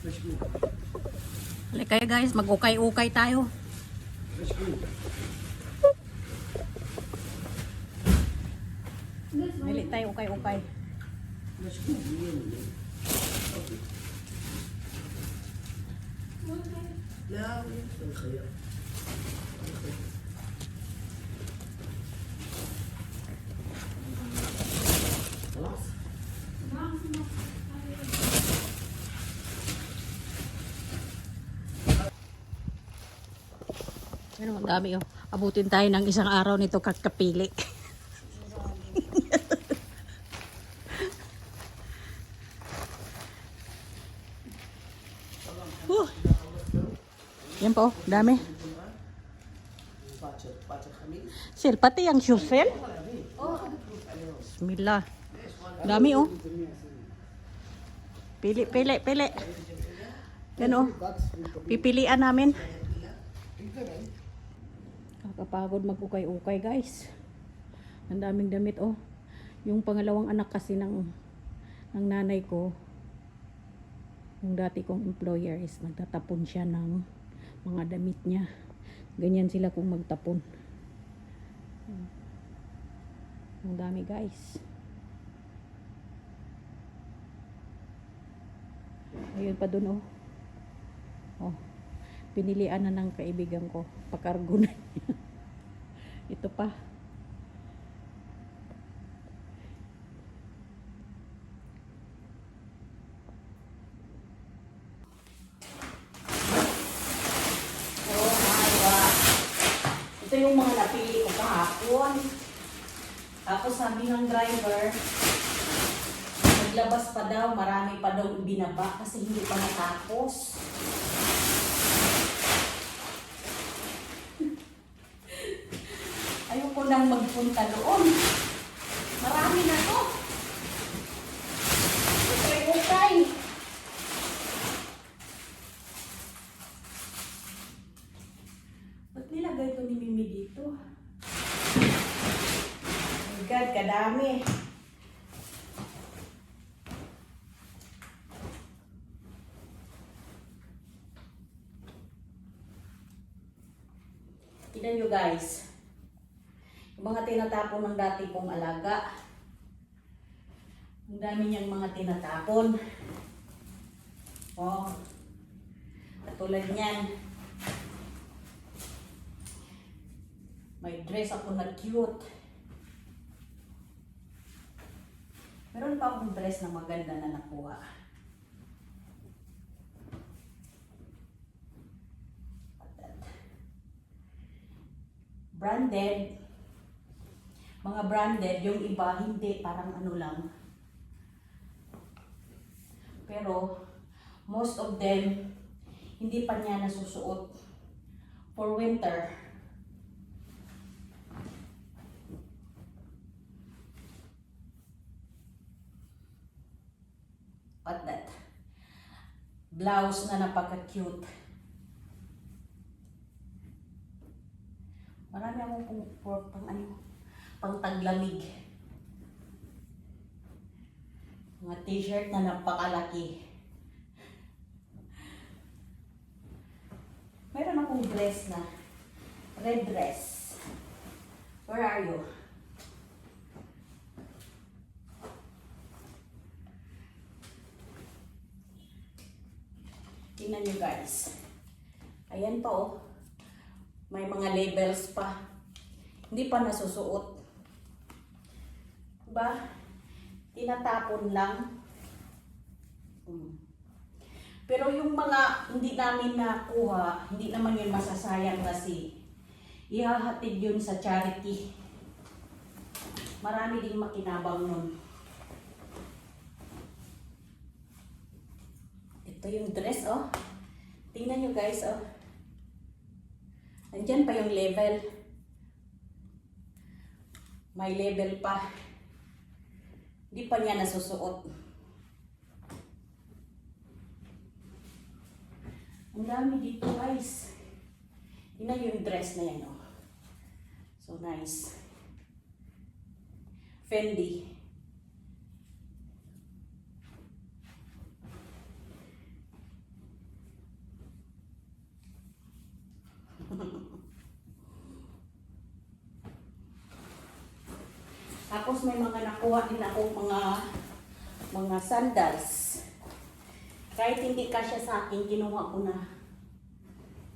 Halika kayo guys, mag-ukay-ukay tayo. Bili tayo ukay-ukay. Ano, ang dami oh. Abutin tayo ng isang araw nito kakapili. Yan po, dami. Sel, pati yung shoes, Sel. Bismillah. Dami oh. Pili, pili, pili. Yan oh. Pipilian namin. Kakapagod mag-ukay-ukay guys. Ang daming damit oh. Yung pangalawang anak kasi ng nanay ko, yung dati kong employer is nagtatapon siya ng mga damit niya. Ganyan sila kung magtapon. Ang dami guys. Ayun pa dun oh. Oh. Pinilian na ng kaibigan ko. Pakargo na niya. Ito pa. Ito yung mga napili ko kahapon. Tapos sabi ng driver, naglabas pa daw, marami pa daw ibinaba kasi hindi pa natapos. Ayoko nang magpunta doon. Marami na to. Okay. Ba't nilagay ito ni Mimi dito? Oh my God, kadami. Tignan nyo guys. Yung mga tinatapon ng dati kong alaga. Ang dami niyang mga tinatapon. Oh. Katulad niyan. May dress ako na cute. Meron pa akong dress na maganda na nakuha. Branded. Mga branded, yung iba hindi, parang ano lang. Pero, most of them, hindi pa niya nasusuot for winter. What that? Blouse na napaka-cute. Marami akong pang taglamig. Mga t-shirt na napakalaki. Meron akong dress na red dress. Where are you? Tingnan nyo guys. Ayan pa oh. May mga labels pa. Hindi pa nasusuot. Diba? Tinatapon lang. Pero yung mga hindi namin nakuha, hindi naman yun masasayang kasi ihahatid yun sa charity. Marami ding makinabang nun. Ito yung dress oh. Tingnan nyo guys oh. Nandyan pa yung level. May level pa. Hindi pa niya nasusuot. Ang dami dito guys. Tingnan yung dress na yan oh. So nice. Fendi. Tapos may mga nakuha din ako mga sandals. Kahit hindi kasya sa akin, kinuha ko na.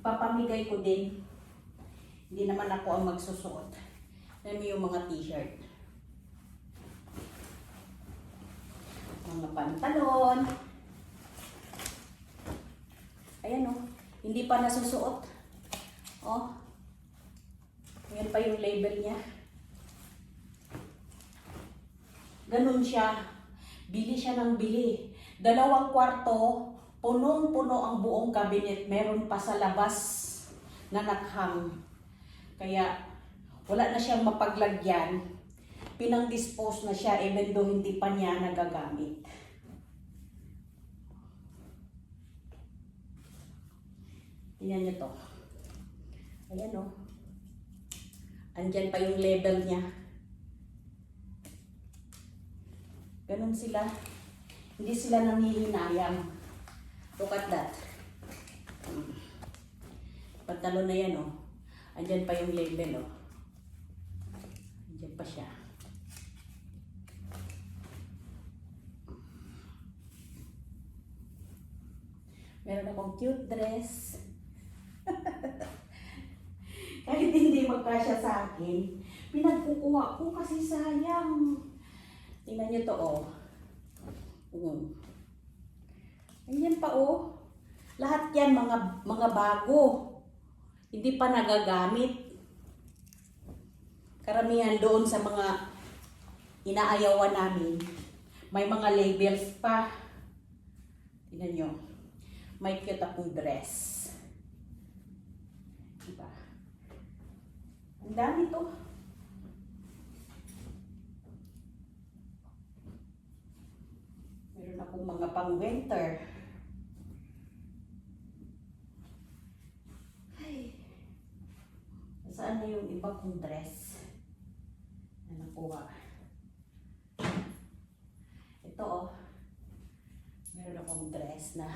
Papamigay ko din. Hindi naman ako ang magsusuot. Alam mo yung mga t-shirt. Mga pantalon. Ayan o. Hindi pa nasusuot. Oh. Ayan pa yung label niya. Ganun siya. Bili siya ng bili. 2 kwarto, punong-puno ang buong cabinet. Meron pa sa labas na nakhang. Kaya wala na siyang mapaglagyan. Pinang-dispose na siya even though hindi pa niya nagagamit. Tingnan niyo to. Ayan o. Andyan pa yung label niya. Ganun sila. Hindi sila nangihinayang. Look at that. Pantalon na yan, oh. Andyan pa yung label, oh. Andyan pa siya. Meron akong cute dress. Kahit hindi magkasya sa akin, pinagkukuha ko kasi sayang. Tingnan niyo to, oh. Ayan pa, oh. Lahat yan mga bago. Hindi pa nagagamit. Karamihan doon sa mga inaayawan namin, may mga labels pa. Tingnan nyo. May cute akong dress. Diba? Ang dami to. Meron akong mga pang-winter. Ay. Saan na yung iba kong dress na nakuha? Ito, oh. Meron akong dress na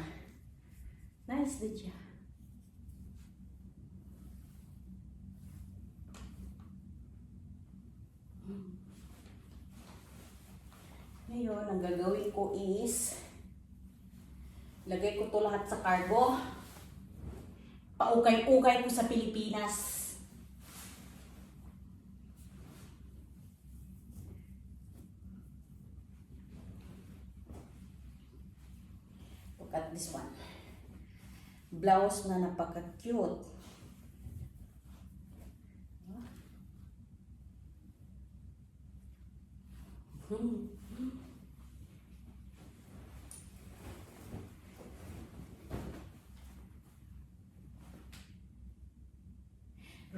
nice din siya. Ngayon, ang gagawin ko is lagay ko to lahat sa cargo. Paukay-ukay ko sa Pilipinas. Look at this one. Blouse na napaka-cute.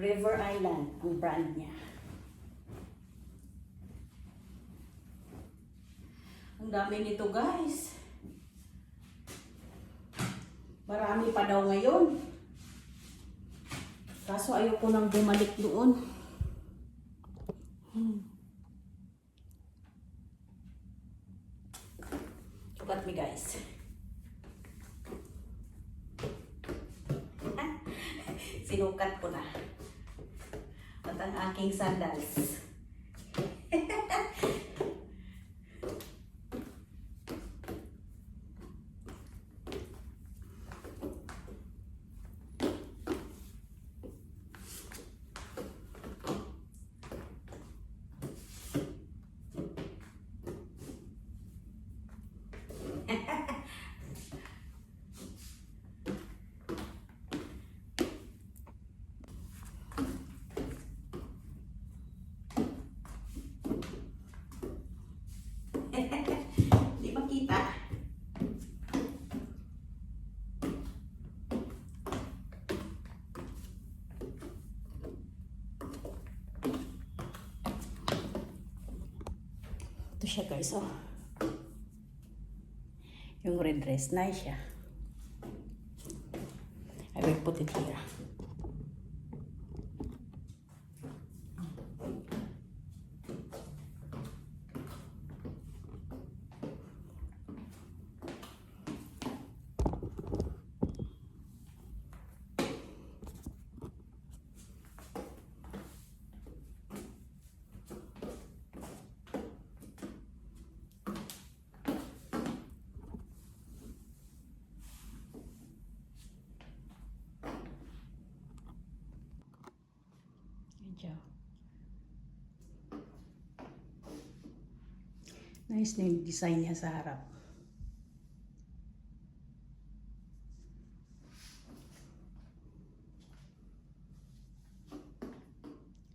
River Island ang brand niya. Ang dami nito, guys. Marami pa daw ngayon. Kaso ayoko nang bumalik doon. Look at me, guys. Sinukat ko na. At ang aking sandals. Hindi makita. Ito siya, guys, oh. Yung red dress, nice siya. I will put it here. Ciao. Nice na yung design niya sa harap.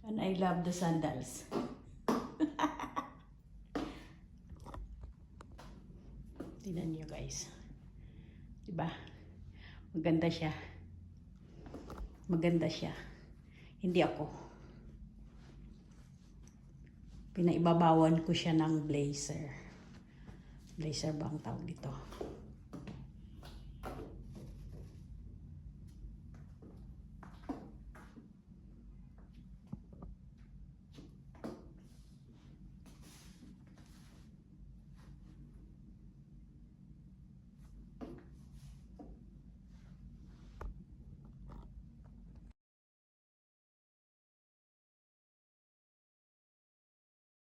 And I love the sandals. Tingnan niyo guys. Diba? Maganda siya. Maganda siya. Hindi ako. Pinaibabawan ko siya ng blazer. Blazer ba ang tawag dito?